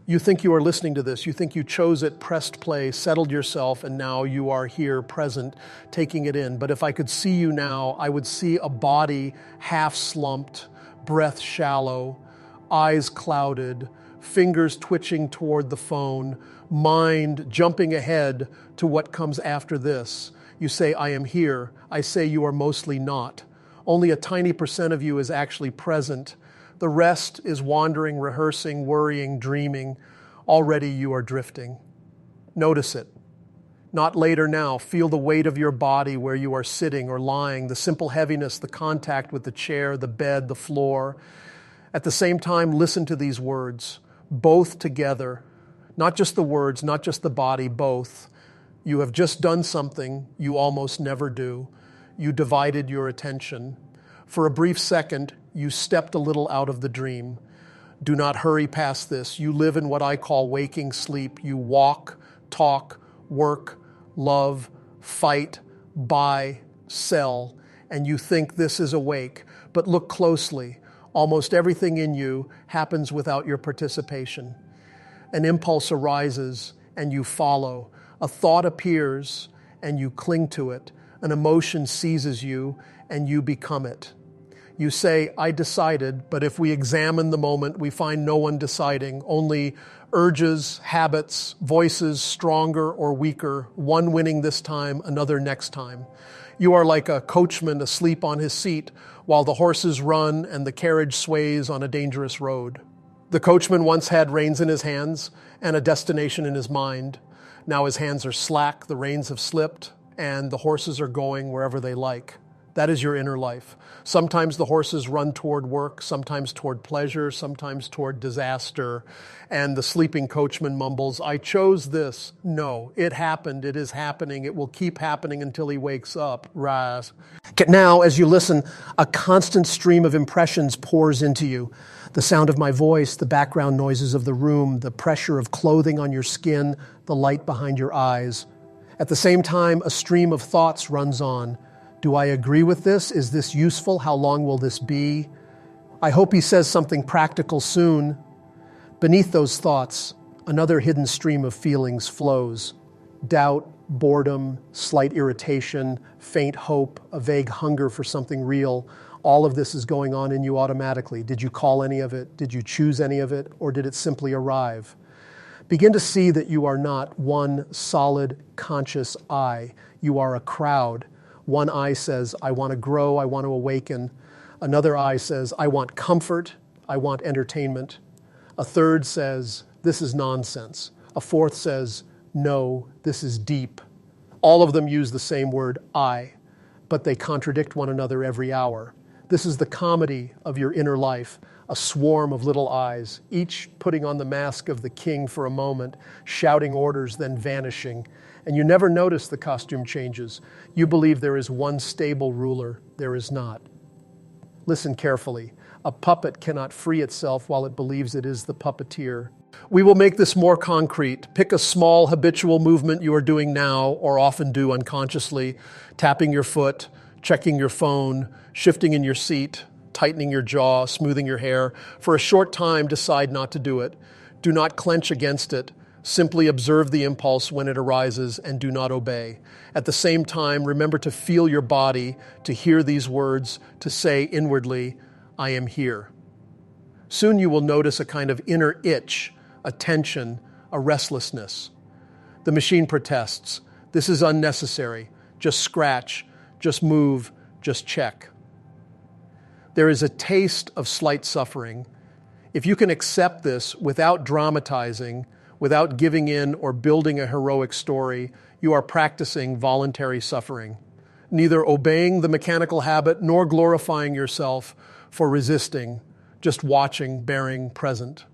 You think you are listening to this. You think you chose it, pressed play, settled yourself, and now you are here, present, taking it in. But if I could see you now, I would see a body half slumped, breath shallow, eyes clouded, fingers twitching toward the phone, mind jumping ahead to what comes after this. You say, I am here. I say you are mostly not. Only a tiny % of you is actually present. The rest is wandering, rehearsing, worrying, dreaming. Already you are drifting. Notice it. Not later now. Feel the weight of your body where you are sitting or lying, the simple heaviness, the contact with the chair, the bed, the floor. At the same time, listen to these words, both together. Not just the words, not just the body, both. You have just done something you almost never do. You divided your attention. For a brief second, you stepped a little out of the dream. Do not hurry past this. You live in what I call waking sleep. You walk, talk, work, love, fight, buy, sell, and you think this is awake. But look closely. Almost everything in you happens without your participation. An impulse arises and you follow. A thought appears and you cling to it. An emotion seizes you and you become it. You say, I decided, but if we examine the moment, we find no one deciding, only urges, habits, voices, stronger or weaker, one winning this time, another next time. You are like a coachman asleep on his seat while the horses run and the carriage sways on a dangerous road. The coachman once had reins in his hands and a destination in his mind. Now his hands are slack, the reins have slipped, and the horses are going wherever they like. That is your inner life. Sometimes the horses run toward work, sometimes toward pleasure, sometimes toward disaster. And the sleeping coachman mumbles, I chose this. No, it happened. It is happening. It will keep happening until he wakes up. Rise. Now, as you listen, a constant stream of impressions pours into you. The sound of my voice, the background noises of the room, the pressure of clothing on your skin, the light behind your eyes. At the same time, a stream of thoughts runs on. Do I agree with this? Is this useful? How long will this be? I hope he says something practical soon. Beneath those thoughts, another hidden stream of feelings flows. Doubt, boredom, slight irritation, faint hope, a vague hunger for something real. All of this is going on in you automatically. Did you call any of it? Did you choose any of it? Or did it simply arrive? Begin to see that you are not one solid, conscious I. You are a crowd. One eye says, I want to grow, I want to awaken. Another eye says, I want comfort, I want entertainment. A third says, this is nonsense. A fourth says, no, this is deep. All of them use the same word, I, but they contradict one another every hour. This is the comedy of your inner life, a swarm of little eyes, each putting on the mask of the king for a moment, shouting orders, then vanishing. And you never notice the costume changes. You believe there is one stable ruler. There is not. Listen carefully. A puppet cannot free itself while it believes it is the puppeteer. We will make this more concrete. Pick a small habitual movement you are doing now or often do unconsciously, tapping your foot, checking your phone, shifting in your seat, tightening your jaw, smoothing your hair. For a short time, decide not to do it. Do not clench against it. Simply observe the impulse when it arises and do not obey. At the same time, remember to feel your body, to hear these words, to say inwardly, I am here. Soon you will notice a kind of inner itch, a tension, a restlessness. The machine protests. This is unnecessary. Just scratch, just move, just check. There is a taste of slight suffering. If you can accept this without dramatizing, without giving in or building a heroic story, you are practicing voluntary suffering, neither obeying the mechanical habit nor glorifying yourself for resisting, just watching, bearing, present.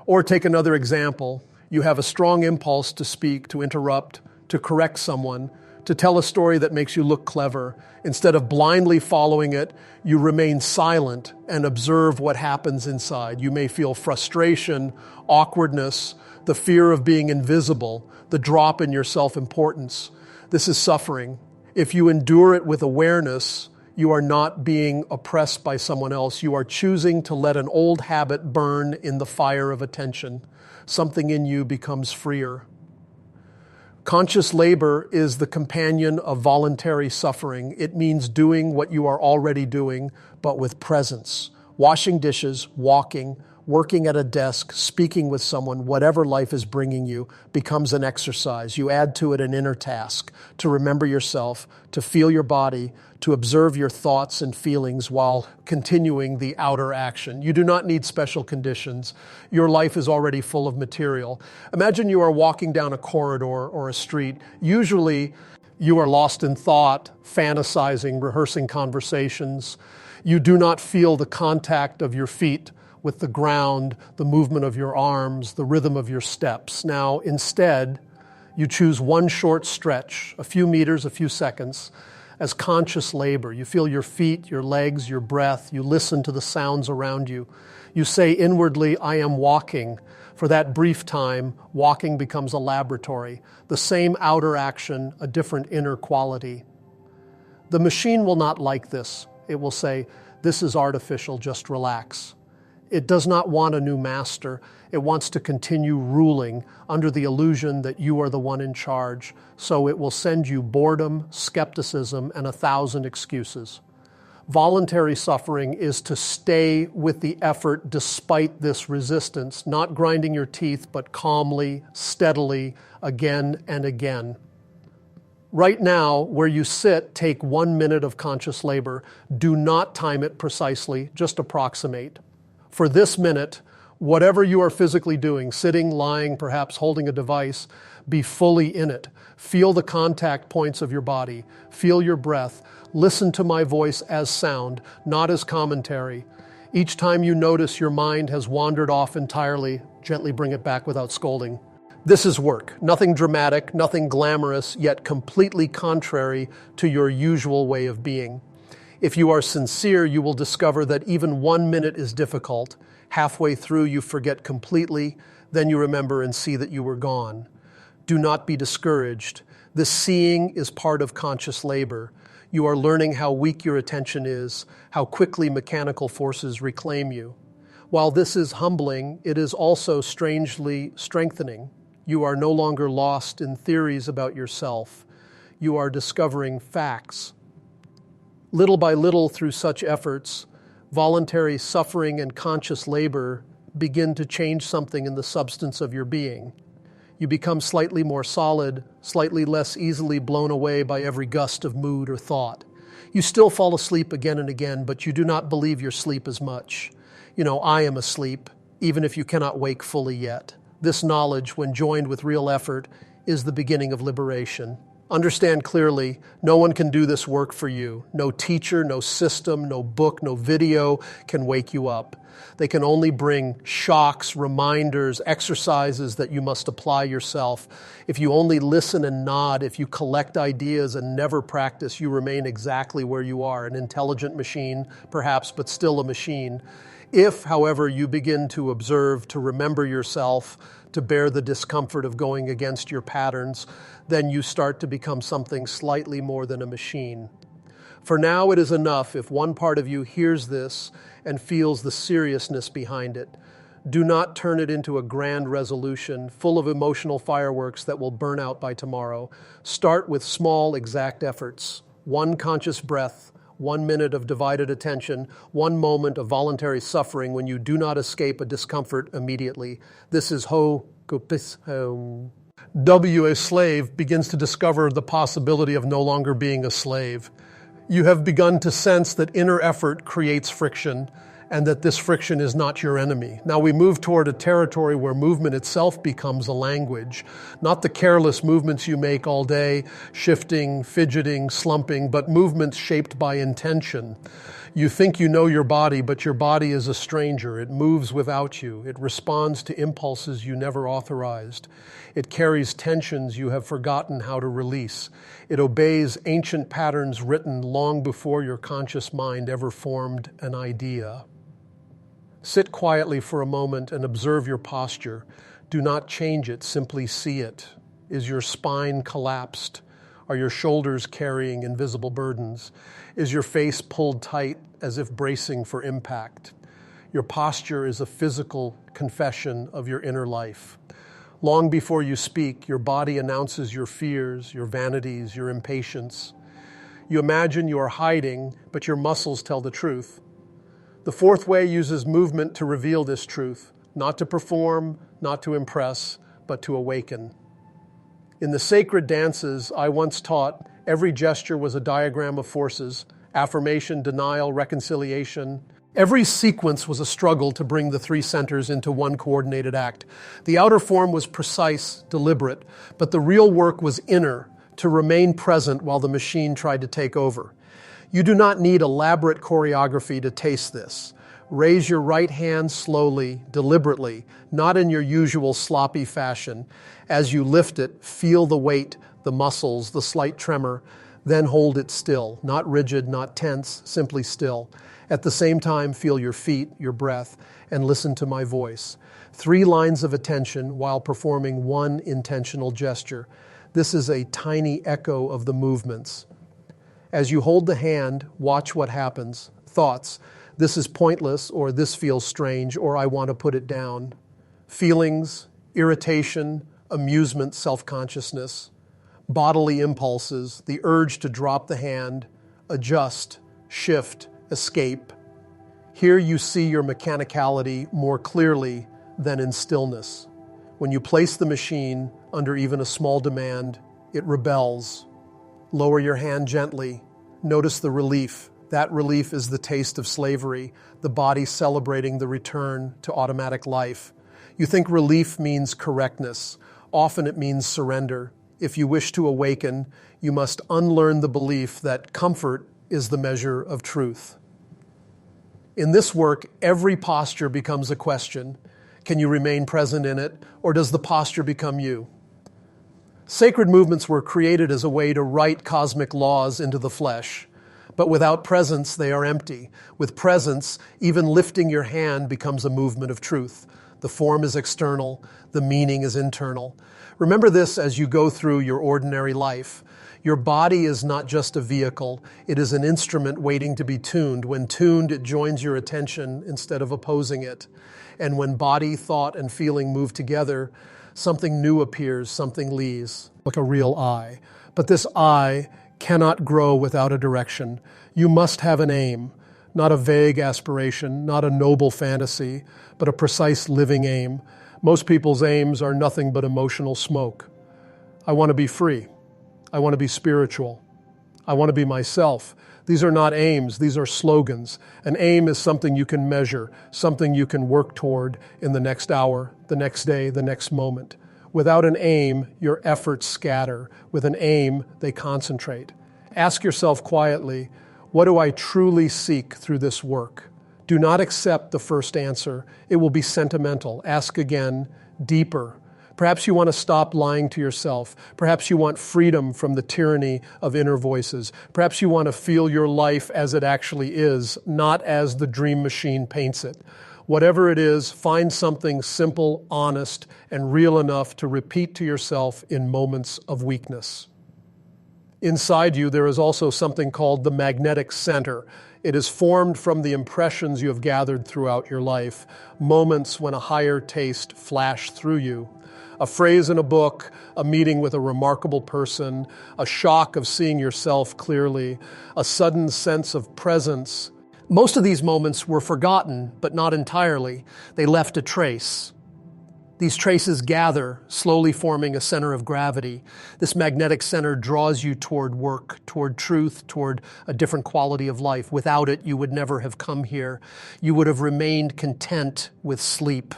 Or take another example. You have a strong impulse to speak, to interrupt, to correct someone, to tell a story that makes you look clever. Instead of blindly following it, you remain silent and observe what happens inside. You may feel frustration, awkwardness, the fear of being invisible, the drop in your self-importance. This is suffering. If you endure it with awareness, you are not being oppressed by someone else. You are choosing to let an old habit burn in the fire of attention. something in you becomes freer. Conscious labor is the companion of voluntary suffering. It means doing what you are already doing, but with presence. Washing dishes, walking, working at a desk, speaking with someone, whatever life is bringing you, becomes an exercise. You add to it an inner task, to remember yourself, to feel your body, to observe your thoughts and feelings while continuing the outer action. You do not need special conditions. Your life is already full of material. Imagine you are walking down a corridor or a street. Usually you are lost in thought, fantasizing, rehearsing conversations. You do not feel the contact of your feet with the ground, the movement of your arms, the rhythm of your steps. Now, instead, you choose one short stretch, a few meters, a few seconds, as conscious labor. You feel your feet, your legs, your breath. You listen to the sounds around you. You say inwardly, I am walking. For that brief time, walking becomes a laboratory. The same outer action, a different inner quality. The machine will not like this. It will say, this is artificial, just relax. It does not want a new master. It wants to continue ruling under the illusion that you are the one in charge. So it will send you boredom, skepticism, and 1,000 excuses. Voluntary suffering is to stay with the effort despite this resistance, not grinding your teeth, but calmly, steadily, again and again. Right now, where you sit, take 1 minute of conscious labor. Do not time it precisely, just approximate. For this minute, whatever you are physically doing, sitting, lying, perhaps holding a device, be fully in it. Feel the contact points of your body. Feel your breath. Listen to my voice as sound, not as commentary. Each time you notice your mind has wandered off entirely, gently bring it back without scolding. This is work. Nothing dramatic, nothing glamorous, yet completely contrary to your usual way of being. If you are sincere, you will discover that even 1 minute is difficult. Halfway through, you forget completely. Then you remember and see that you were gone. Do not be discouraged. This seeing is part of conscious labor. You are learning how weak your attention is, how quickly mechanical forces reclaim you. While this is humbling, it is also strangely strengthening. You are no longer lost in theories about yourself. You are discovering facts. Little by little, through such efforts, voluntary suffering and conscious labor begin to change something in the substance of your being. You become slightly more solid, slightly less easily blown away by every gust of mood or thought. You still fall asleep again and again, but you do not believe your sleep as much. You know, I am asleep, even if you cannot wake fully yet. This knowledge, when joined with real effort, is the beginning of liberation. Understand clearly, no one can do this work for you. No teacher, no system, no book, no video can wake you up. They can only bring shocks, reminders, exercises that you must apply yourself. If you only listen and nod, if you collect ideas and never practice, you remain exactly where you are, an intelligent machine, perhaps, but still a machine. If, however, you begin to observe, to remember yourself, to bear the discomfort of going against your patterns, then you start to become something slightly more than a machine. For now, it is enough if one part of you hears this and feels the seriousness behind it. Do not turn it into a grand resolution full of emotional fireworks that will burn out by tomorrow. Start with small, exact efforts. 1 conscious breath, 1 minute of divided attention, 1 moment of voluntary suffering when you do not escape a discomfort immediately. This is ho-kupis-hom. A slave, begins to discover the possibility of no longer being a slave. You have begun to sense that inner effort creates friction, and that this friction is not your enemy. Now we move toward a territory where movement itself becomes a language, not the careless movements you make all day, shifting, fidgeting, slumping, but movements shaped by intention. You think you know your body, but your body is a stranger. It moves without you. It responds to impulses you never authorized. It carries tensions you have forgotten how to release. It obeys ancient patterns written long before your conscious mind ever formed an idea. Sit quietly for a moment and observe your posture. Do not change it, simply see it. Is your spine collapsed? Are your shoulders carrying invisible burdens? Is your face pulled tight as if bracing for impact? Your posture is a physical confession of your inner life. Long before you speak, your body announces your fears, your vanities, your impatience. You imagine you are hiding, but your muscles tell the truth. The fourth way uses movement to reveal this truth, not to perform, not to impress, but to awaken. In the sacred dances I once taught, every gesture was a diagram of forces: affirmation, denial, reconciliation. Every sequence was a struggle to bring the three centers into one coordinated act. The outer form was precise, deliberate, but the real work was inner, to remain present while the machine tried to take over. You do not need elaborate choreography to taste this. Raise your right hand slowly, deliberately, not in your usual sloppy fashion. As you lift it, feel the weight, the muscles, the slight tremor, then hold it still, not rigid, not tense, simply still. At the same time, feel your feet, your breath, and listen to my voice. 3 lines of attention while performing one intentional gesture. This is a tiny echo of the movements. As you hold the hand, watch what happens. Thoughts: this is pointless, or this feels strange, or I want to put it down. Feelings: irritation, amusement, self-consciousness. Bodily impulses: the urge to drop the hand, adjust, shift, escape. Here you see your mechanicality more clearly than in stillness. When you place the machine under even a small demand, it rebels. Lower your hand gently. Notice the relief. That relief is the taste of slavery, the body celebrating the return to automatic life. You think relief means correctness. Often it means surrender. If you wish to awaken, you must unlearn the belief that comfort is the measure of truth. In this work, every posture becomes a question. Can you remain present in it, or does the posture become you? Sacred movements were created as a way to write cosmic laws into the flesh. But without presence, they are empty. With presence, even lifting your hand becomes a movement of truth. The form is external, the meaning is internal. Remember this as you go through your ordinary life. Your body is not just a vehicle, it is an instrument waiting to be tuned. When tuned, it joins your attention instead of opposing it. And when body, thought, and feeling move together, something new appears, something leaves, like a real I. But this I cannot grow without a direction. You must have an aim, not a vague aspiration, not a noble fantasy, but a precise living aim. Most people's aims are nothing but emotional smoke. I want to be free. I want to be spiritual. I want to be myself. These are not aims, these are slogans. An aim is something you can measure, something you can work toward in the next hour, the next day, the next moment. Without an aim, your efforts scatter. With an aim, they concentrate. Ask yourself quietly, what do I truly seek through this work? Do not accept the first answer. It will be sentimental. Ask again, deeper. Perhaps you want to stop lying to yourself. Perhaps you want freedom from the tyranny of inner voices. Perhaps you want to feel your life as it actually is, not as the dream machine paints it. Whatever it is, find something simple, honest, and real enough to repeat to yourself in moments of weakness. Inside you, there is also something called the magnetic center. It is formed from the impressions you have gathered throughout your life, moments when a higher taste flashed through you. A phrase in a book, a meeting with a remarkable person, a shock of seeing yourself clearly, a sudden sense of presence. Most of these moments were forgotten, but not entirely. They left a trace. These traces gather, slowly forming a center of gravity. This magnetic center draws you toward work, toward truth, toward a different quality of life. Without it, you would never have come here. You would have remained content with sleep.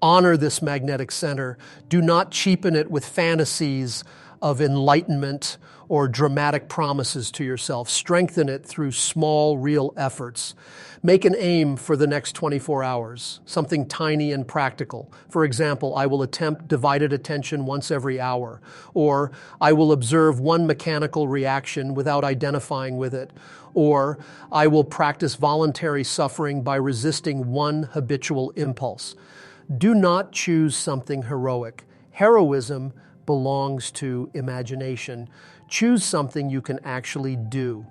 Honor this magnetic center. Do not cheapen it with fantasies of enlightenment or dramatic promises to yourself. Strengthen it through small, real efforts. Make an aim for the next 24 hours, something tiny and practical. For example, I will attempt divided attention once every hour, or I will observe one mechanical reaction without identifying with it, or I will practice voluntary suffering by resisting one habitual impulse. Do not choose something heroic. Heroism belongs to imagination. Choose something you can actually do.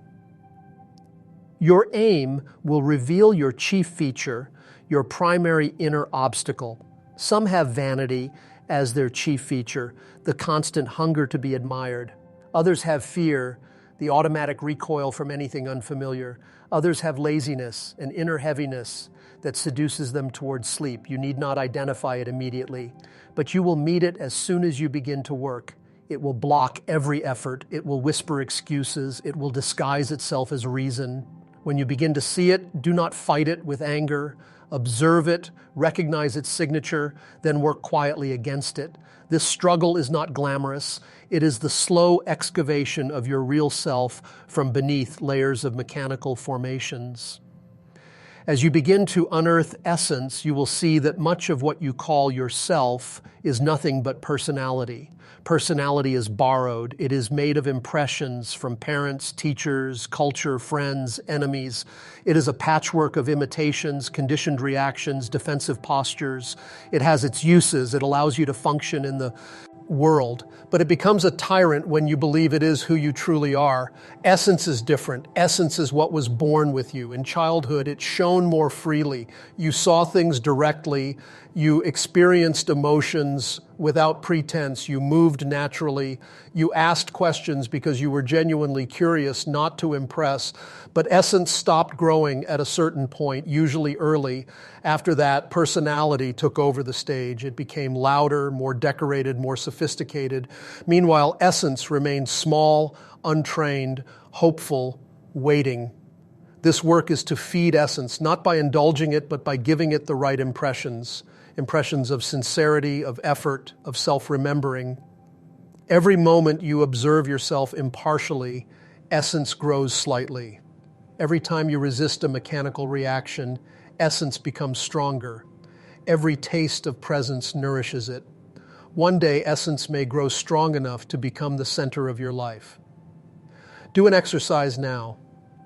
Your aim will reveal your chief feature, your primary inner obstacle. Some have vanity as their chief feature, the constant hunger to be admired. Others have fear, the automatic recoil from anything unfamiliar. Others have laziness, an inner heaviness that seduces them towards sleep. You need not identify it immediately, but you will meet it as soon as you begin to work. It will block every effort. It will whisper excuses. It will disguise itself as reason. When you begin to see it, do not fight it with anger. Observe it, recognize its signature, then work quietly against it. This struggle is not glamorous. It is the slow excavation of your real self from beneath layers of mechanical formations. As you begin to unearth essence, you will see that much of what you call yourself is nothing but personality. Personality is borrowed. It is made of impressions from parents, teachers, culture, friends, enemies. It is a patchwork of imitations, conditioned reactions, defensive postures. It has its uses. It allows you to function in the world, but it becomes a tyrant when you believe it is who you truly are. Essence is different. Essence is what was born with you. In childhood, it shone more freely. You saw things directly. You experienced emotions without pretense. You moved naturally. You asked questions because you were genuinely curious, not to impress. But essence stopped growing at a certain point, usually early. After that, personality took over the stage. It became louder, more decorated, more sophisticated. Meanwhile, essence remained small, untrained, hopeful, waiting. This work is to feed essence, not by indulging it, but by giving it the right impressions. Impressions of sincerity, of effort, of self-remembering. Every moment you observe yourself impartially, essence grows slightly. Every time you resist a mechanical reaction, essence becomes stronger. Every taste of presence nourishes it. One day, essence may grow strong enough to become the center of your life. Do an exercise now.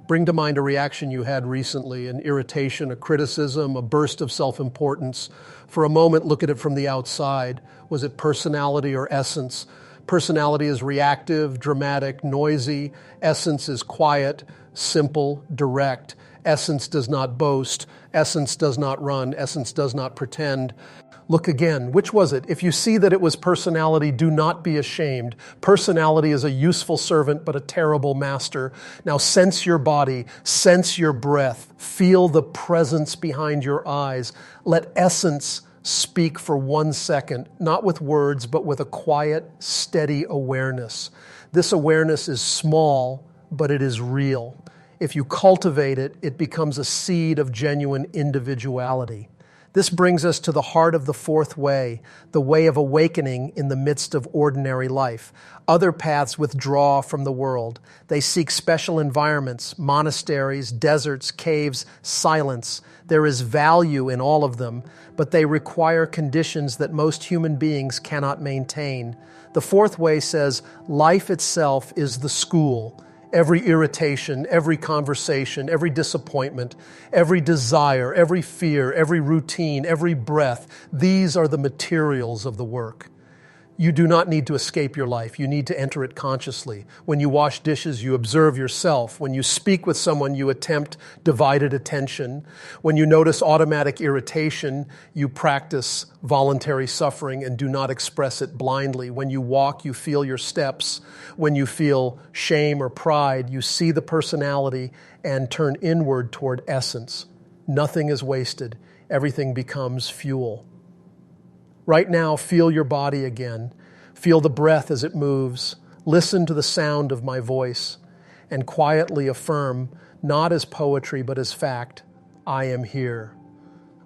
Bring to mind a reaction you had recently, an irritation, a criticism, a burst of self-importance. For a moment, look at it from the outside. Was it personality or essence? Personality is reactive, dramatic, noisy. Essence is quiet, simple, direct. Essence does not boast. Essence does not run. Essence does not pretend. Look again. Which was it? If you see that it was personality, do not be ashamed. Personality is a useful servant, but a terrible master. Now sense your body, sense your breath, feel the presence behind your eyes. Let essence speak for 1 second, not with words, but with a quiet, steady awareness. This awareness is small, but it is real. If you cultivate it, it becomes a seed of genuine individuality. This brings us to the heart of the fourth way, the way of awakening in the midst of ordinary life. Other paths withdraw from the world. They seek special environments, monasteries, deserts, caves, silence. There is value in all of them, but they require conditions that most human beings cannot maintain. The fourth way says, life itself is the school. Every irritation, every conversation, every disappointment, every desire, every fear, every routine, every breath, these are the materials of the work. You do not need to escape your life. You need to enter it consciously. When you wash dishes, you observe yourself. When you speak with someone, you attempt divided attention. When you notice automatic irritation, you practice voluntary suffering and do not express it blindly. When you walk, you feel your steps. When you feel shame or pride, you see the personality and turn inward toward essence. Nothing is wasted. Everything becomes fuel. Right now, feel your body again. Feel the breath as it moves. Listen to the sound of my voice and quietly affirm, not as poetry, but as fact, I am here.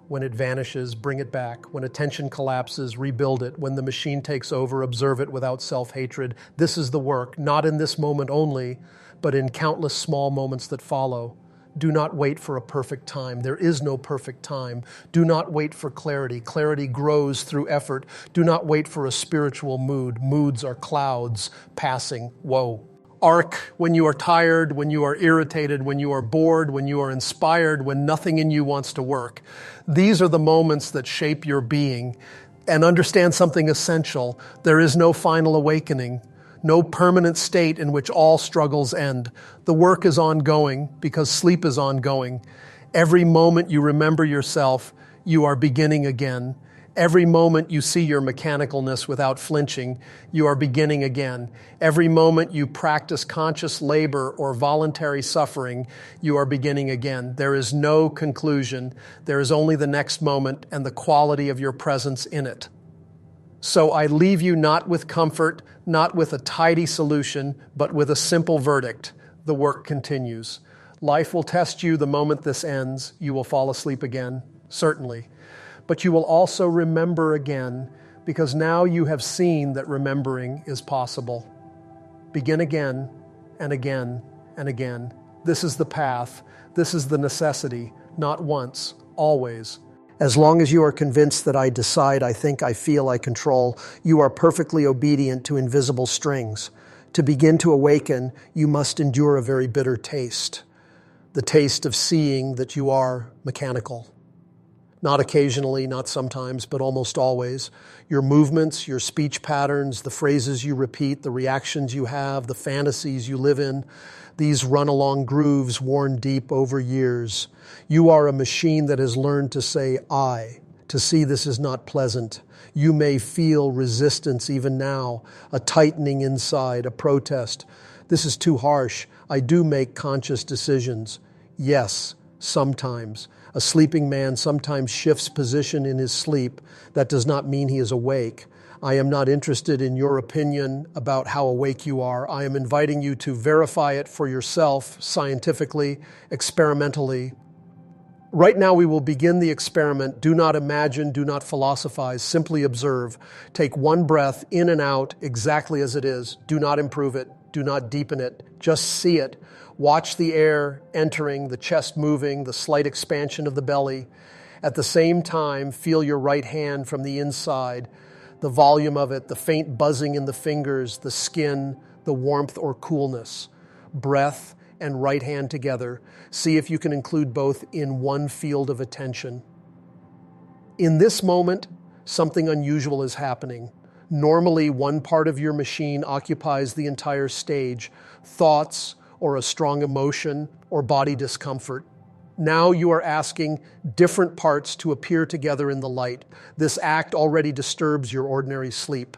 When it vanishes, bring it back. When attention collapses, rebuild it. When the machine takes over, observe it without self-hatred. This is the work, not in this moment only, but in countless small moments that follow. Do not wait for a perfect time. There is no perfect time. Do not wait for clarity. Clarity grows through effort. Do not wait for a spiritual mood. Moods are clouds passing. Whoa. Arc when you are tired, when you are irritated, when you are bored, when you are inspired, when nothing in you wants to work. These are the moments that shape your being. And understand something essential. There is no final awakening. No permanent state in which all struggles end. The work is ongoing because sleep is ongoing. Every moment you remember yourself, you are beginning again. Every moment you see your mechanicalness without flinching, you are beginning again. Every moment you practice conscious labor or voluntary suffering, you are beginning again. There is no conclusion. There is only the next moment and the quality of your presence in it. So I leave you not with comfort, not with a tidy solution, but with a simple verdict. The work continues. Life will test you the moment this ends. You will fall asleep again, certainly. But you will also remember again, because now you have seen that remembering is possible. Begin again and again and again. This is the path. This is the necessity, not once, always. As long as you are convinced that I decide, I think, I feel, I control, you are perfectly obedient to invisible strings. To begin to awaken, you must endure a very bitter taste. The taste of seeing that you are mechanical. Not occasionally, not sometimes, but almost always. Your movements, your speech patterns, the phrases you repeat, the reactions you have, the fantasies you live in, these run along grooves worn deep over years. You are a machine that has learned to say I, to see this is not pleasant. You may feel resistance even now, a tightening inside, a protest. This is too harsh. I do make conscious decisions. Yes, sometimes. A sleeping man sometimes shifts position in his sleep. That does not mean he is awake. I am not interested in your opinion about how awake you are. I am inviting you to verify it for yourself, scientifically, experimentally. Right now we will begin the experiment. Do not imagine, do not philosophize, simply observe. Take one breath in and out exactly as it is. Do not improve it, do not deepen it, just see it. Watch the air entering, the chest moving, the slight expansion of the belly. At the same time, feel your right hand from the inside, the volume of it, the faint buzzing in the fingers, the skin, the warmth or coolness. Breath and right hand together. See if you can include both in one field of attention. In this moment, something unusual is happening. Normally, one part of your machine occupies the entire stage. Thoughts, or a strong emotion, or body discomfort. Now you are asking different parts to appear together in the light. This act already disturbs your ordinary sleep.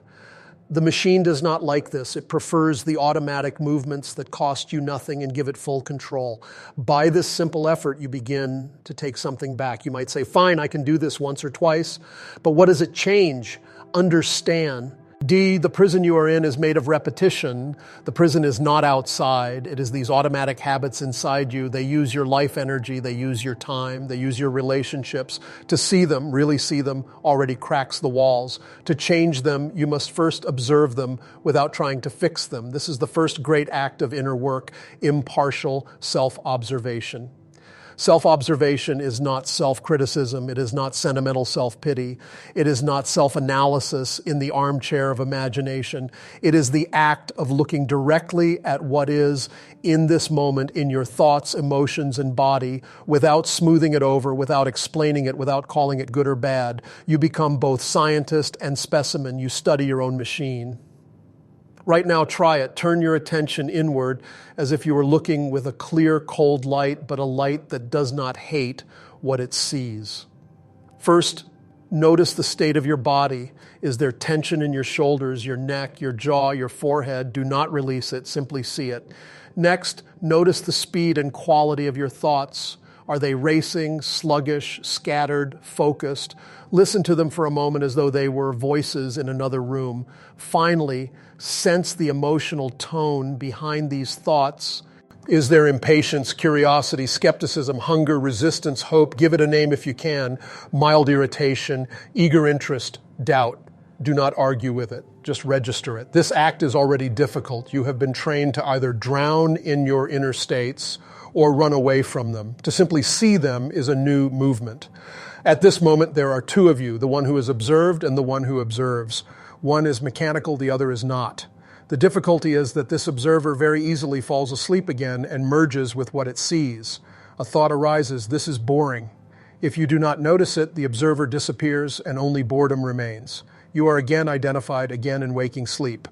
The machine does not like this. It prefers the automatic movements that cost you nothing and give it full control. By this simple effort, you begin to take something back. You might say, fine, I can do this once or twice, but what does it change? Understand. D, the prison you are in is made of repetition. The prison is not outside. It is these automatic habits inside you. They use your life energy. They use your time. They use your relationships. To see them, really see them, already cracks the walls. To change them, you must first observe them without trying to fix them. This is the first great act of inner work, impartial self-observation. Self-observation is not self-criticism. It is not sentimental self-pity. It is not self-analysis in the armchair of imagination. It is the act of looking directly at what is in this moment in your thoughts, emotions, and body without smoothing it over, without explaining it, without calling it good or bad. You become both scientist and specimen. You study your own machine. Right now, try it. Turn your attention inward as if you were looking with a clear, cold light, but a light that does not hate what it sees. First, notice the state of your body. Is there tension in your shoulders, your neck, your jaw, your forehead? Do not release it. Simply see it. Next, notice the speed and quality of your thoughts. Are they racing, sluggish, scattered, focused? Listen to them for a moment as though they were voices in another room. Finally, sense the emotional tone behind these thoughts. Is there impatience, curiosity, skepticism, hunger, resistance, hope? Give it a name if you can. Mild irritation, eager interest, doubt. Do not argue with it. Just register it. This act is already difficult. You have been trained to either drown in your inner states or run away from them. To simply see them is a new movement. At this moment, there are two of you, the one who is observed and the one who observes. One is mechanical, the other is not. The difficulty is that this observer very easily falls asleep again and merges with what it sees. A thought arises, this is boring. If you do not notice it, the observer disappears and only boredom remains. You are again identified, again in waking sleep.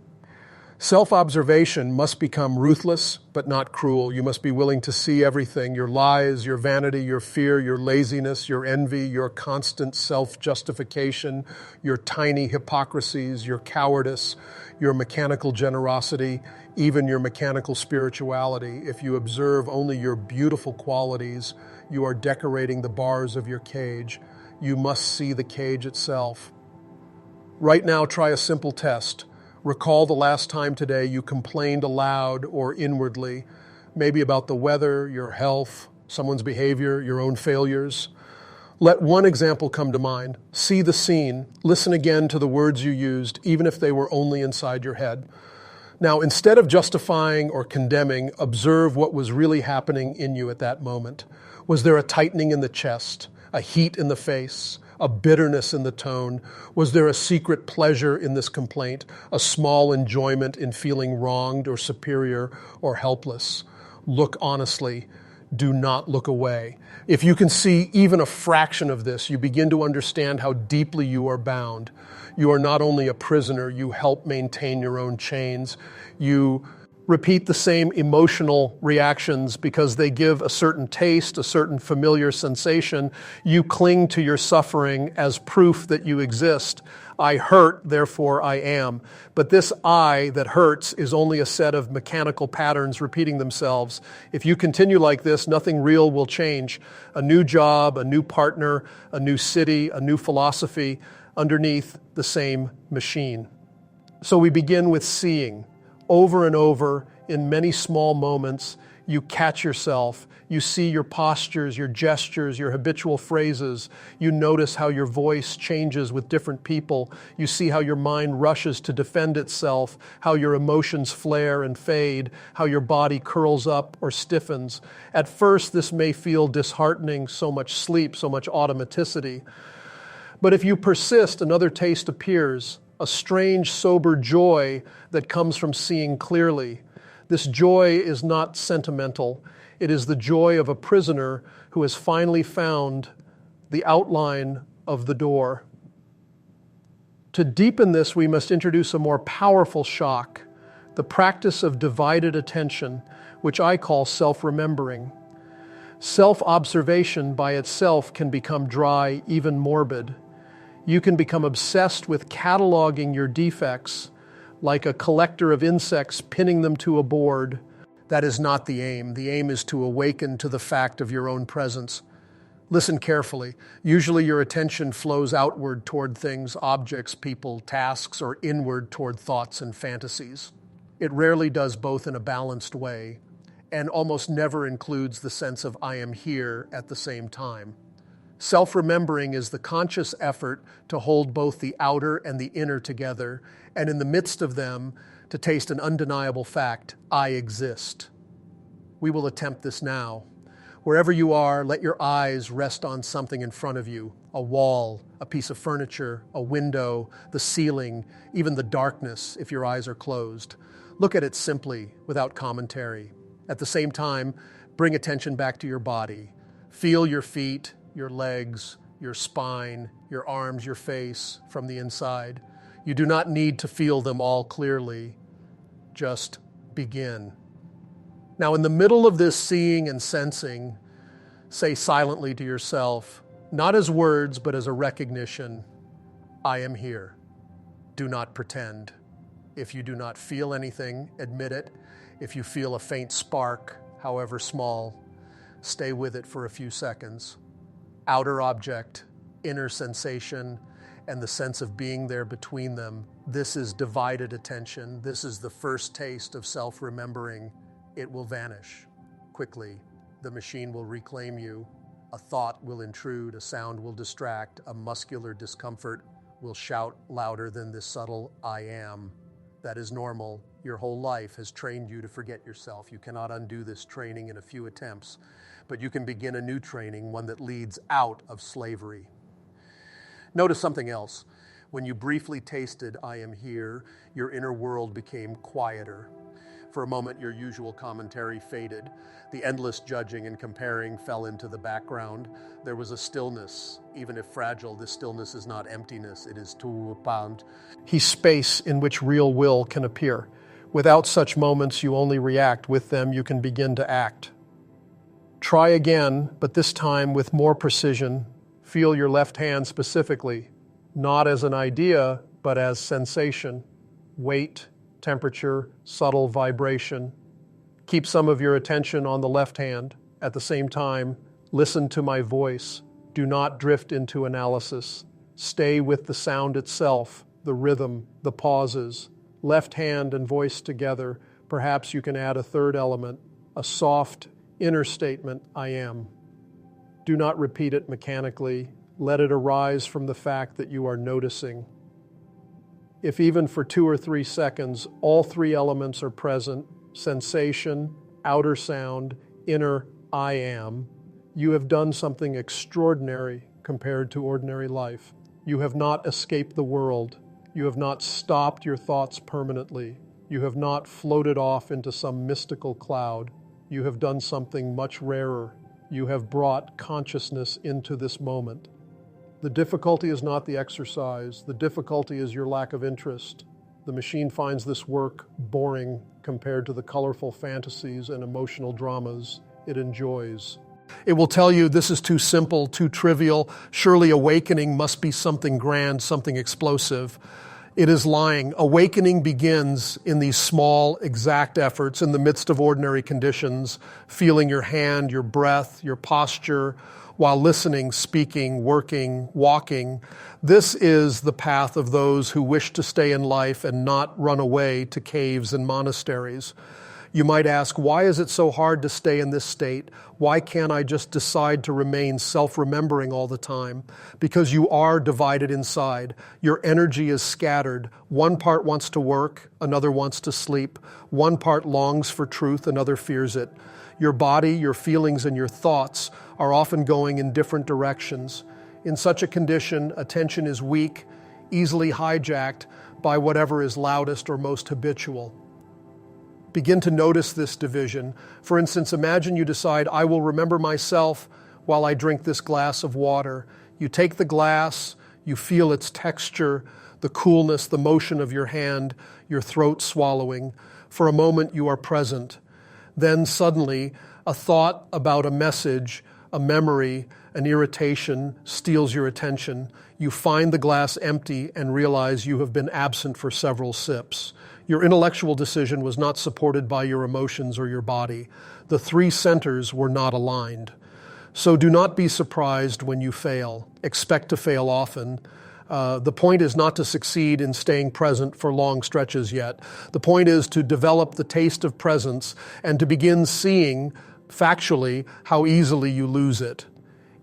Self-observation must become ruthless, but not cruel. You must be willing to see everything, your lies, your vanity, your fear, your laziness, your envy, your constant self-justification, your tiny hypocrisies, your cowardice, your mechanical generosity, even your mechanical spirituality. If you observe only your beautiful qualities, you are decorating the bars of your cage. You must see the cage itself. Right now, try a simple test. Recall the last time today you complained aloud or inwardly, maybe about the weather, your health, someone's behavior, your own failures. Let one example come to mind. See the scene. Listen again to the words you used, even if they were only inside your head. Now, instead of justifying or condemning, observe what was really happening in you at that moment. Was there a tightening in the chest, a heat in the face, a bitterness in the tone? Was there a secret pleasure in this complaint, a small enjoyment in feeling wronged or superior or helpless? Look honestly. Do not look away. If you can see even a fraction of this, you begin to understand how deeply you are bound. You are not only a prisoner, you help maintain your own chains. You repeat the same emotional reactions because they give a certain taste, a certain familiar sensation. You cling to your suffering as proof that you exist. I hurt, therefore I am. But this I that hurts is only a set of mechanical patterns repeating themselves. If you continue like this, nothing real will change. A new job, a new partner, a new city, a new philosophy, underneath the same machine. So we begin with seeing. Over and over, in many small moments, you catch yourself. You see your postures, your gestures, your habitual phrases. You notice how your voice changes with different people. You see how your mind rushes to defend itself, how your emotions flare and fade, how your body curls up or stiffens. At first, this may feel disheartening, so much sleep, so much automaticity. But if you persist, another taste appears, a strange, sober joy that comes from seeing clearly. This joy is not sentimental. It is the joy of a prisoner who has finally found the outline of the door. To deepen this, we must introduce a more powerful shock, the practice of divided attention, which I call self-remembering. Self-observation by itself can become dry, even morbid. You can become obsessed with cataloging your defects, like a collector of insects pinning them to a board. That is not the aim. The aim is to awaken to the fact of your own presence. Listen carefully. Usually your attention flows outward toward things, objects, people, tasks, or inward toward thoughts and fantasies. It rarely does both in a balanced way, and almost never includes the sense of I am here at the same time. Self-remembering is the conscious effort to hold both the outer and the inner together, and in the midst of them, to taste an undeniable fact, I exist. We will attempt this now. Wherever you are, let your eyes rest on something in front of you, a wall, a piece of furniture, a window, the ceiling, even the darkness if your eyes are closed. Look at it simply, without commentary. At the same time, bring attention back to your body. Feel your feet, your legs, your spine, your arms, your face from the inside. You do not need to feel them all clearly. Just begin. Now, in the middle of this seeing and sensing, say silently to yourself, not as words, but as a recognition, I am here. Do not pretend. If you do not feel anything, admit it. If you feel a faint spark, however small, stay with it for a few seconds. Outer object, inner sensation, and the sense of being there between them. This is divided attention. This is the first taste of self-remembering. It will vanish quickly. The machine will reclaim you. A thought will intrude. A sound will distract. A muscular discomfort will shout louder than this subtle I am. That is normal. Your whole life has trained you to forget yourself. You cannot undo this training in a few attempts, but you can begin a new training, one that leads out of slavery. Notice something else. When you briefly tasted I am here, your inner world became quieter. For a moment, your usual commentary faded. The endless judging and comparing fell into the background. There was a stillness. Even if fragile, this stillness is not emptiness. It is tout space in which real will can appear. Without such moments, you only react. With them, you can begin to act. Try again, but this time with more precision. Feel your left hand specifically, not as an idea, but as sensation, weight, temperature, subtle vibration. Keep some of your attention on the left hand. At the same time, listen to my voice. Do not drift into analysis. Stay with the sound itself, the rhythm, the pauses. Left hand and voice together. Perhaps you can add a third element, a soft inner statement, I am. Do not repeat it mechanically. Let it arise from the fact that you are noticing. If even for 2 or 3 seconds, all 3 elements are present, sensation, outer sound, inner I am, you have done something extraordinary compared to ordinary life. You have not escaped the world. You have not stopped your thoughts permanently. You have not floated off into some mystical cloud. You have done something much rarer. You have brought consciousness into this moment. The difficulty is not the exercise. The difficulty is your lack of interest. The machine finds this work boring compared to the colorful fantasies and emotional dramas it enjoys. It will tell you this is too simple, too trivial. Surely awakening must be something grand, something explosive. It is lying. Awakening begins in these small, exact efforts in the midst of ordinary conditions, feeling your hand, your breath, your posture, while listening, speaking, working, walking. This is the path of those who wish to stay in life and not run away to caves and monasteries. You might ask, why is it so hard to stay in this state? Why can't I just decide to remain self-remembering all the time? Because you are divided inside. Your energy is scattered. One part wants to work, another wants to sleep. One part longs for truth, another fears it. Your body, your feelings, and your thoughts are often going in different directions. In such a condition, attention is weak, easily hijacked by whatever is loudest or most habitual. Begin to notice this division. For instance, imagine you decide, I will remember myself while I drink this glass of water. You take the glass, you feel its texture, the coolness, the motion of your hand, your throat swallowing. For a moment, you are present. Then suddenly, a thought about a message, a memory, an irritation steals your attention. You find the glass empty and realize you have been absent for several sips. Your intellectual decision was not supported by your emotions or your body. The 3 centers were not aligned. So do not be surprised when you fail. Expect to fail often. The point is not to succeed in staying present for long stretches yet. The point is to develop the taste of presence and to begin seeing, factually, how easily you lose it.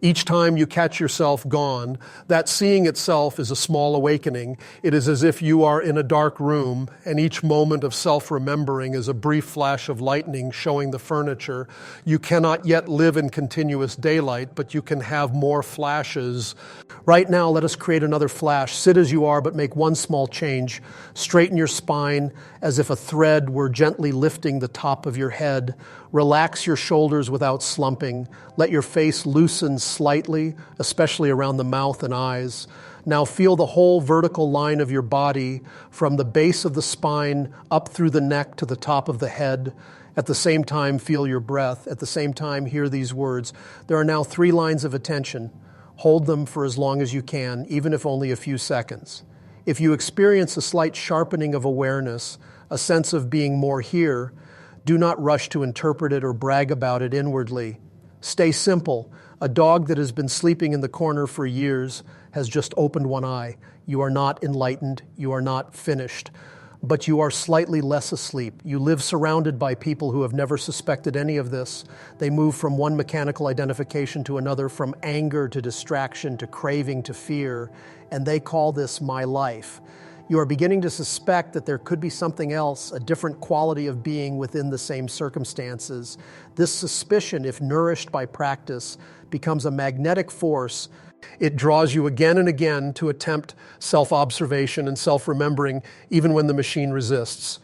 Each time you catch yourself gone, that seeing itself is a small awakening. It is as if you are in a dark room, and each moment of self-remembering is a brief flash of lightning showing the furniture. You cannot yet live in continuous daylight, but you can have more flashes. Right now, let us create another flash. Sit as you are, but make one small change. Straighten your spine as if a thread were gently lifting the top of your head. Relax your shoulders without slumping. Let your face loosen slightly, especially around the mouth and eyes. Now feel the whole vertical line of your body from the base of the spine up through the neck to the top of the head. At the same time, feel your breath. At the same time, hear these words. There are now 3 lines of attention. Hold them for as long as you can, even if only a few seconds. If you experience a slight sharpening of awareness, a sense of being more here, do not rush to interpret it or brag about it inwardly. Stay simple. A dog that has been sleeping in the corner for years has just opened one eye. You are not enlightened. You are not finished. But you are slightly less asleep. You live surrounded by people who have never suspected any of this. They move from one mechanical identification to another, from anger to distraction to craving to fear, and they call this my life. You are beginning to suspect that there could be something else, a different quality of being within the same circumstances. This suspicion, if nourished by practice, becomes a magnetic force. It draws you again and again to attempt self-observation and self-remembering, even when the machine resists.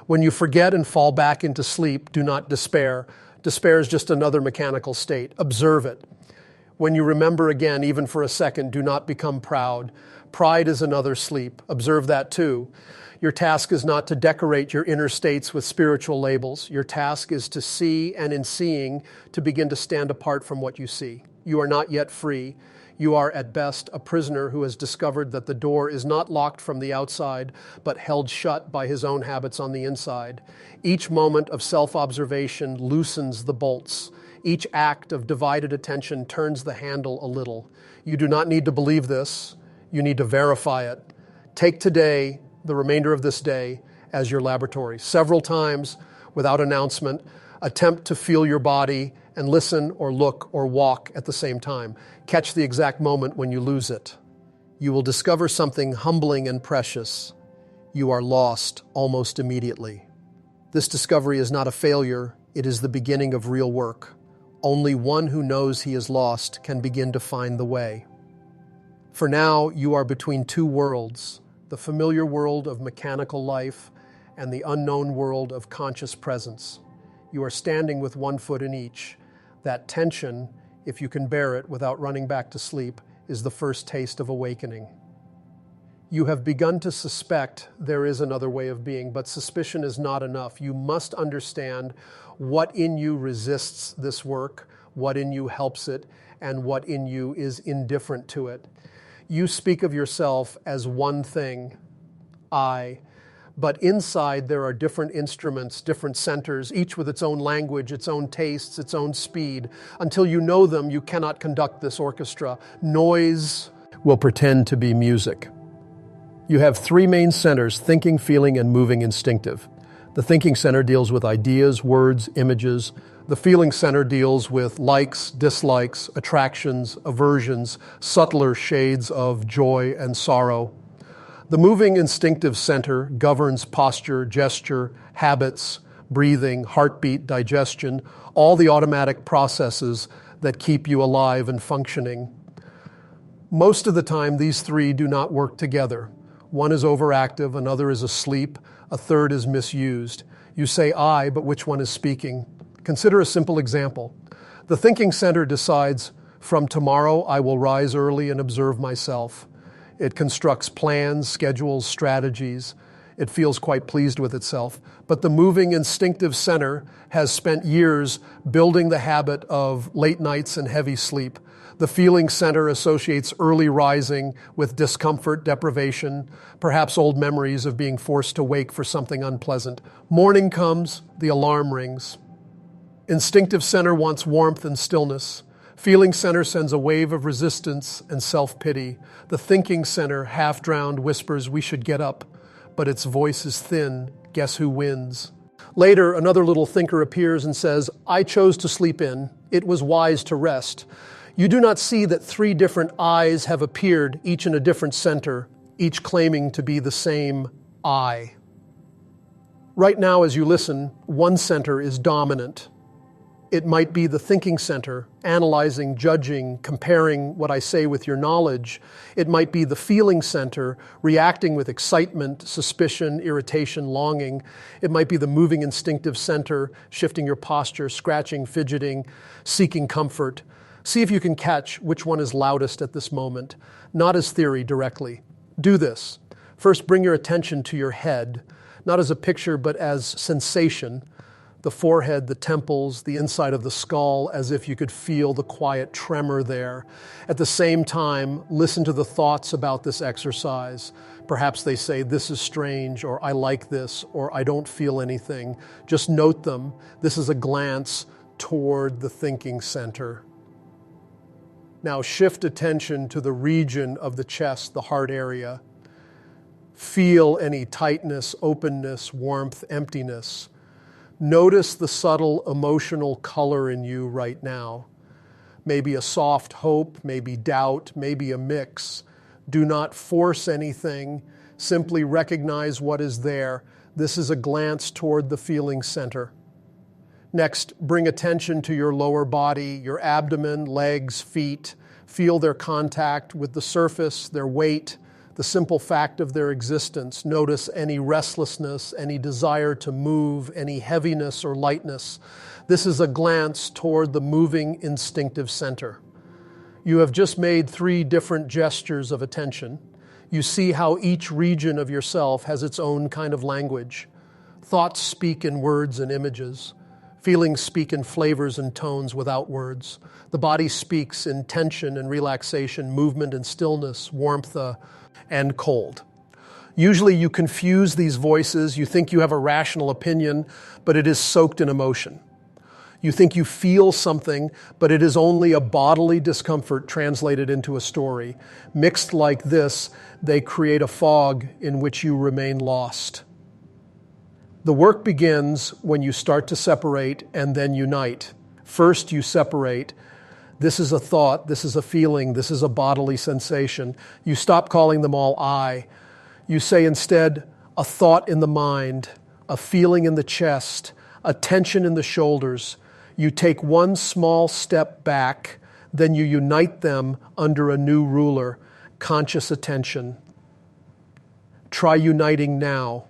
When you forget and fall back into sleep, do not despair. Despair is just another mechanical state. Observe it. When you remember again, even for a second, do not become proud. Pride is another sleep. Observe that too. Your task is not to decorate your inner states with spiritual labels. Your task is to see, and in seeing, to begin to stand apart from what you see. You are not yet free. You are at best a prisoner who has discovered that the door is not locked from the outside, but held shut by his own habits on the inside. Each moment of self-observation loosens the bolts. Each act of divided attention turns the handle a little. You do not need to believe this. You need to verify it. Take today, the remainder of this day, as your laboratory. Several times, without announcement, attempt to feel your body and listen or look or walk at the same time. Catch the exact moment when you lose it. You will discover something humbling and precious. You are lost almost immediately. This discovery is not a failure. It is the beginning of real work. Only one who knows he is lost can begin to find the way. For now, you are between two worlds, the familiar world of mechanical life and the unknown world of conscious presence. You are standing with one foot in each. That tension, if you can bear it without running back to sleep, is the first taste of awakening. You have begun to suspect there is another way of being, but suspicion is not enough. You must understand what in you resists this work, what in you helps it, and what in you is indifferent to it. You speak of yourself as one thing, I, but inside there are different instruments, different centers, each with its own language, its own tastes, its own speed. Until you know them, you cannot conduct this orchestra. Noise will pretend to be music. You have three main centers: thinking, feeling, and moving instinctive. The thinking center deals with ideas, words, images. The feeling center deals with likes, dislikes, attractions, aversions, subtler shades of joy and sorrow. The moving instinctive center governs posture, gesture, habits, breathing, heartbeat, digestion, all the automatic processes that keep you alive and functioning. Most of the time, these three do not work together. One is overactive, another is asleep, a third is misused. You say I, but which one is speaking? Consider a simple example. The thinking center decides, from tomorrow I will rise early and observe myself. It constructs plans, schedules, strategies. It feels quite pleased with itself. But the moving instinctive center has spent years building the habit of late nights and heavy sleep. The feeling center associates early rising with discomfort, deprivation, perhaps old memories of being forced to wake for something unpleasant. Morning comes, the alarm rings. Instinctive center wants warmth and stillness. Feeling center sends a wave of resistance and self-pity. The thinking center, half-drowned, whispers, we should get up, but its voice is thin. Guess who wins? Later, another little thinker appears and says, I chose to sleep in. It was wise to rest. You do not see that three different I's have appeared, each in a different center, each claiming to be the same I. Right now, as you listen, one center is dominant. It might be the thinking center, analyzing, judging, comparing what I say with your knowledge. It might be the feeling center, reacting with excitement, suspicion, irritation, longing. It might be the moving instinctive center, shifting your posture, scratching, fidgeting, seeking comfort. See if you can catch which one is loudest at this moment, not as theory directly. Do this. First, bring your attention to your head, not as a picture, but as sensation. The forehead, the temples, the inside of the skull, as if you could feel the quiet tremor there. At the same time, listen to the thoughts about this exercise. Perhaps they say, this is strange, or I like this, or I don't feel anything. Just note them. This is a glance toward the thinking center. Now shift attention to the region of the chest, the heart area. Feel any tightness, openness, warmth, emptiness. Notice the subtle emotional color in you right now. Maybe a soft hope, maybe doubt, maybe a mix. Do not force anything. Simply recognize what is there. This is a glance toward the feeling center. Next, bring attention to your lower body, your abdomen, legs, feet. Feel their contact with the surface, their weight, the simple fact of their existence. Notice any restlessness, any desire to move, any heaviness or lightness. This is a glance toward the moving instinctive center. You have just made 3 different gestures of attention. You see how each region of yourself has its own kind of language. Thoughts speak in words and images. Feelings speak in flavors and tones without words. The body speaks in tension and relaxation, movement and stillness, warmth and cold. Usually you confuse these voices. You think you have a rational opinion, but it is soaked in emotion. You think you feel something, but it is only a bodily discomfort translated into a story. Mixed like this, they create a fog in which you remain lost. The work begins when you start to separate and then unite. First, you separate. This is a thought, this is a feeling, this is a bodily sensation. You stop calling them all I. You say instead, a thought in the mind, a feeling in the chest, a tension in the shoulders. You take one small step back, then you unite them under a new ruler, conscious attention. Try uniting now.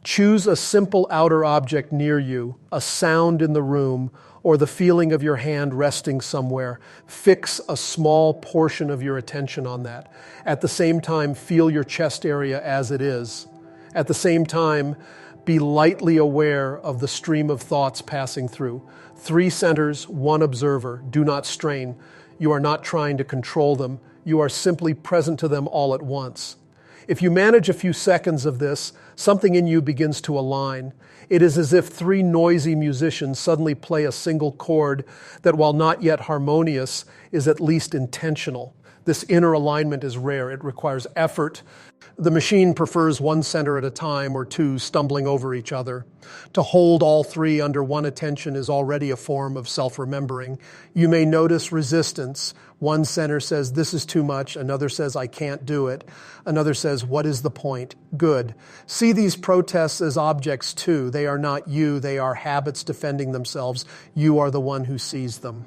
Choose a simple outer object near you, a sound in the room, or the feeling of your hand resting somewhere. Fix a small portion of your attention on that. At the same time, feel your chest area as it is. At the same time, be lightly aware of the stream of thoughts passing through. 3 centers, 1 observer. Do not strain. You are not trying to control them. You are simply present to them all at once. If you manage a few seconds of this, something in you begins to align. It is as if 3 noisy musicians suddenly play a single chord that, while not yet harmonious, is at least intentional. This inner alignment is rare. It requires effort. The machine prefers 1 center at a time or 2 stumbling over each other. To hold all 3 under one attention is already a form of self-remembering. You may notice resistance. 1 center says, this is too much. Another says, I can't do it. Another says, what is the point? Good. See these protests as objects too. They are not you. They are habits defending themselves. You are the one who sees them.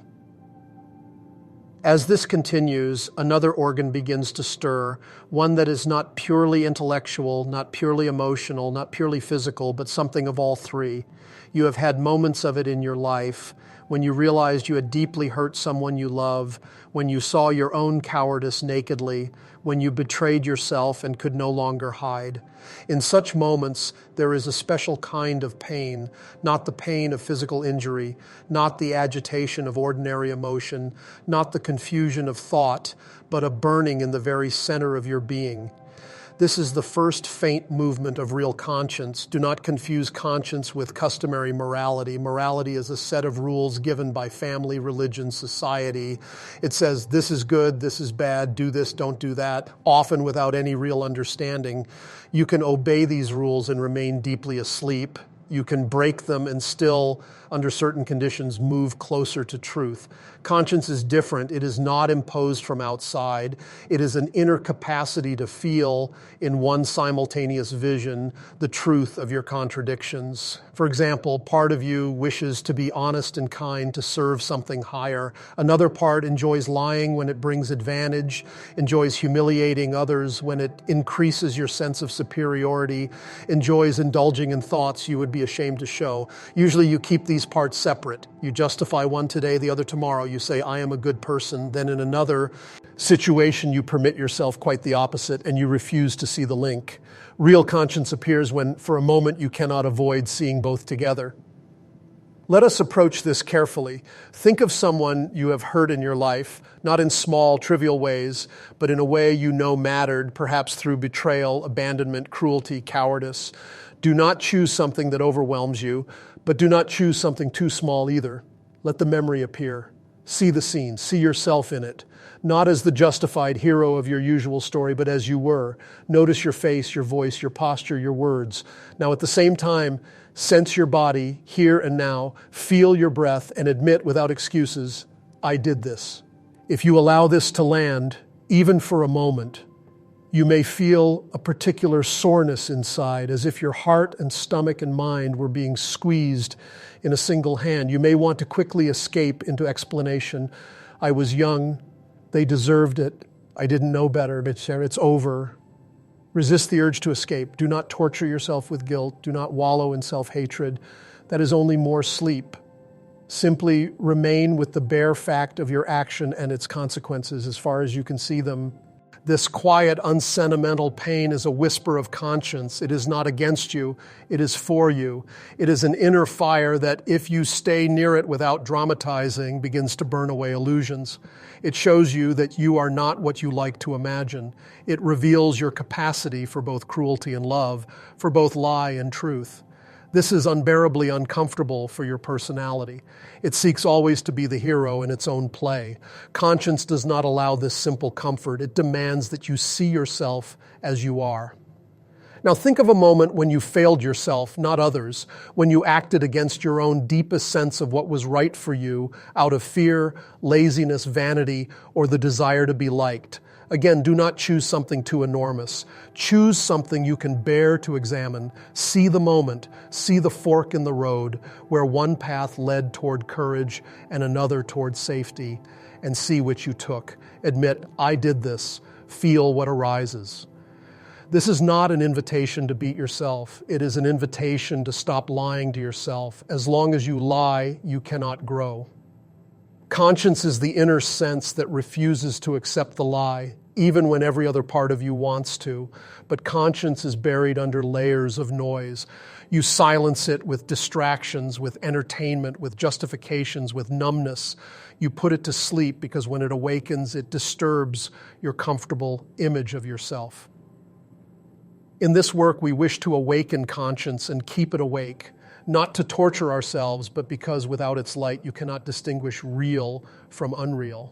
As this continues, another organ begins to stir, one that is not purely intellectual, not purely emotional, not purely physical, but something of all 3. You have had moments of it in your life when you realized you had deeply hurt someone you love, when you saw your own cowardice nakedly, when you betrayed yourself and could no longer hide. In such moments, there is a special kind of pain, not the pain of physical injury, not the agitation of ordinary emotion, not the confusion of thought, but a burning in the very center of your being. This is the first faint movement of real conscience. Do not confuse conscience with customary morality. Morality is a set of rules given by family, religion, society. It says, this is good, this is bad, do this, don't do that, often without any real understanding. You can obey these rules and remain deeply asleep. You can break them and still, under certain conditions, move closer to truth. Conscience is different. It is not imposed from outside. It is an inner capacity to feel in one simultaneous vision the truth of your contradictions. For example, part of you wishes to be honest and kind to serve something higher. Another part enjoys lying when it brings advantage, enjoys humiliating others when it increases your sense of superiority, enjoys indulging in thoughts you would be ashamed to show. Usually you keep these parts separate. You justify one today, the other tomorrow. You say, I am a good person. Then in another situation, you permit yourself quite the opposite and you refuse to see the link. Real conscience appears when, for a moment, you cannot avoid seeing both together. Let us approach this carefully. Think of someone you have hurt in your life, not in small, trivial ways, but in a way you know mattered, perhaps through betrayal, abandonment, cruelty, cowardice. Do not choose something that overwhelms you, but do not choose something too small either. Let the memory appear. See the scene. See yourself in it. Not as the justified hero of your usual story, but as you were. Notice your face, your voice, your posture, your words. Now at the same time, sense your body here and now. Feel your breath and admit without excuses, I did this. If you allow this to land, even for a moment, you may feel a particular soreness inside, as if your heart and stomach and mind were being squeezed in a single hand. You may want to quickly escape into explanation. I was young. They deserved it. I didn't know better. It's over. Resist the urge to escape. Do not torture yourself with guilt. Do not wallow in self-hatred. That is only more sleep. Simply remain with the bare fact of your action and its consequences as far as you can see them. This quiet, unsentimental pain is a whisper of conscience. It is not against you. It is for you. It is an inner fire that, if you stay near it without dramatizing, begins to burn away illusions. It shows you that you are not what you like to imagine. It reveals your capacity for both cruelty and love, for both lie and truth. This is unbearably uncomfortable for your personality. It seeks always to be the hero in its own play. Conscience does not allow this simple comfort. It demands that you see yourself as you are. Now think of a moment when you failed yourself, not others, when you acted against your own deepest sense of what was right for you out of fear, laziness, vanity, or the desire to be liked. Again, do not choose something too enormous. Choose something you can bear to examine. See the moment, see the fork in the road where one path led toward courage and another toward safety, and see which you took. Admit, I did this. Feel what arises. This is not an invitation to beat yourself. It is an invitation to stop lying to yourself. As long as you lie, you cannot grow. Conscience is the inner sense that refuses to accept the lie, even when every other part of you wants to. But conscience is buried under layers of noise. You silence it with distractions, with entertainment, with justifications, with numbness. You put it to sleep because when it awakens, it disturbs your comfortable image of yourself. In this work, we wish to awaken conscience and keep it awake. Not to torture ourselves, but because without its light, you cannot distinguish real from unreal.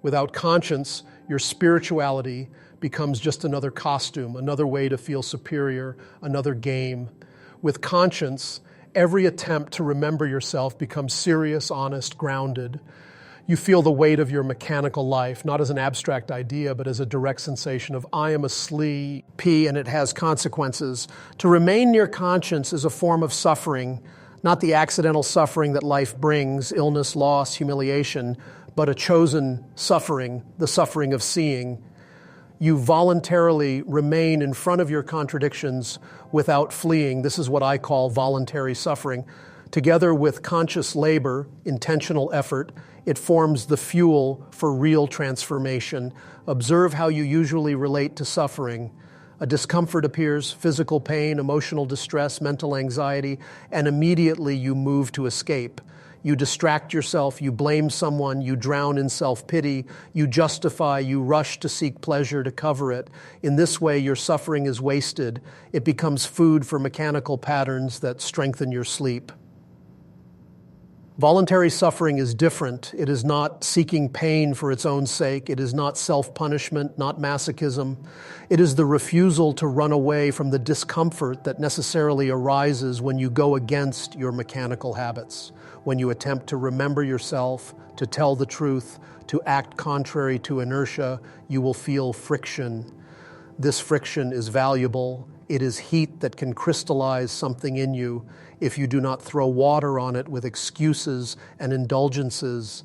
Without conscience, your spirituality becomes just another costume, another way to feel superior, another game. With conscience, every attempt to remember yourself becomes serious, honest, grounded. You feel the weight of your mechanical life, not as an abstract idea, but as a direct sensation of, I am a sleepy, and it has consequences. To remain near conscience is a form of suffering, not the accidental suffering that life brings, illness, loss, humiliation, but a chosen suffering, the suffering of seeing. You voluntarily remain in front of your contradictions without fleeing. This is what I call voluntary suffering. Together with conscious labor, intentional effort, it forms the fuel for real transformation. Observe how you usually relate to suffering. A discomfort appears, physical pain, emotional distress, mental anxiety, and immediately you move to escape. You distract yourself, you blame someone, you drown in self-pity, you justify, you rush to seek pleasure to cover it. In this way, your suffering is wasted. It becomes food for mechanical patterns that strengthen your sleep. Voluntary suffering is different. It is not seeking pain for its own sake. It is not self-punishment, not masochism. It is the refusal to run away from the discomfort that necessarily arises when you go against your mechanical habits, when you attempt to remember yourself, to tell the truth, to act contrary to inertia. You will feel friction. This friction is valuable. It is heat that can crystallize something in you if you do not throw water on it with excuses and indulgences